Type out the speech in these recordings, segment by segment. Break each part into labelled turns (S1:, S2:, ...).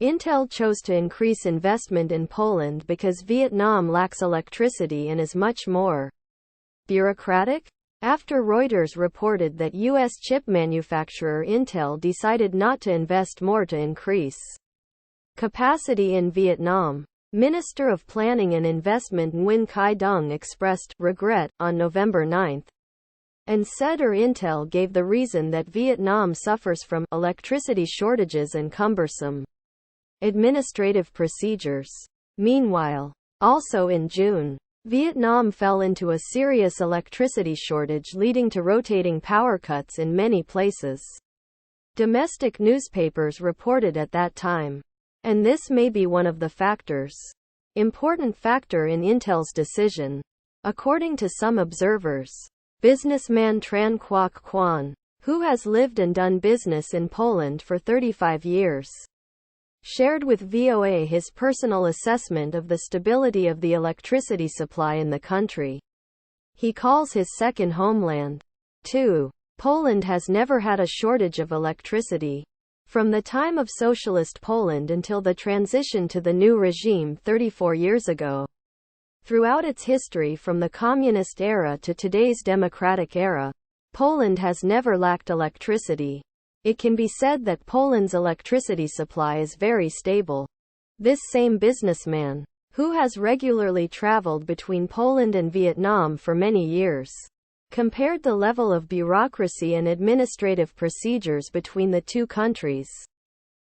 S1: Intel chose to increase investment in Poland because Vietnam lacks electricity and is much more bureaucratic. After Reuters reported that U.S. chip manufacturer Intel decided not to invest more to increase capacity in Vietnam, Minister of Planning and Investment Nguyen Dung expressed regret on November 9, and said Intel gave the reason that Vietnam suffers from electricity shortages and cumbersome administrative procedures. Meanwhile, also in June, Vietnam fell into a serious electricity shortage leading to rotating power cuts in many places. Domestic newspapers reported at that time. And this may be one of the important factor in Intel's decision. According to some observers, businessman Tran Quoc Quan, who has lived and done business in Poland for 35 years, shared with VOA his personal assessment of the stability of the electricity supply in the country. He calls his second homeland. 2. Poland has never had a shortage of electricity. From the time of socialist Poland until the transition to the new regime 34 years ago. Throughout its history from the communist era to today's democratic era, Poland has never lacked electricity. It can be said that Poland's electricity supply is very stable. This same businessman, who has regularly traveled between Poland and Vietnam for many years, compared the level of bureaucracy and administrative procedures between the two countries.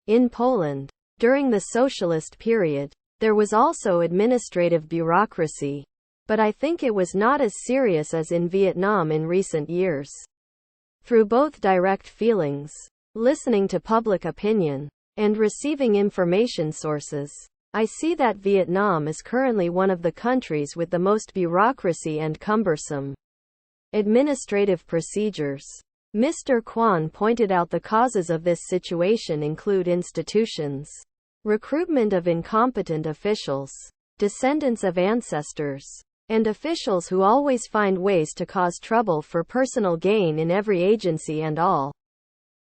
S1: In Poland, during the socialist period, there was also administrative bureaucracy, but I think it was not as serious as in Vietnam in recent years. Through both direct feelings, listening to public opinion, and receiving information sources, I see that Vietnam is currently one of the countries with the most bureaucracy and cumbersome administrative procedures. Mr. Quan pointed out the causes of this situation include institutions, recruitment of incompetent officials, descendants of ancestors, and officials who always find ways to cause trouble for personal gain in every agency and all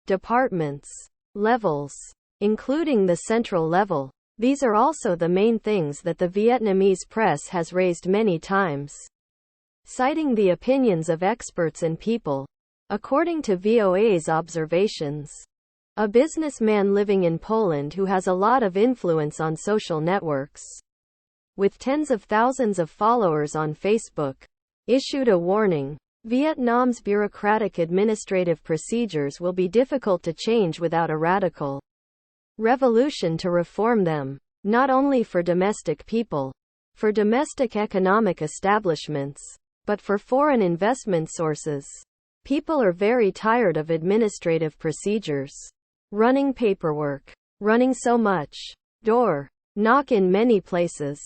S1: departments, levels, including the central level. These are also the main things that the Vietnamese press has raised many times, citing the opinions of experts and people. According to VOA's observations, a businessman living in Poland who has a lot of influence on social networks, with tens of thousands of followers on Facebook, issued a warning. Vietnam's bureaucratic administrative procedures will be difficult to change without a radical revolution to reform them, not only for domestic people, for domestic economic establishments, but for foreign investment sources. People are very tired of administrative procedures, running paperwork, running so much door knock in many places.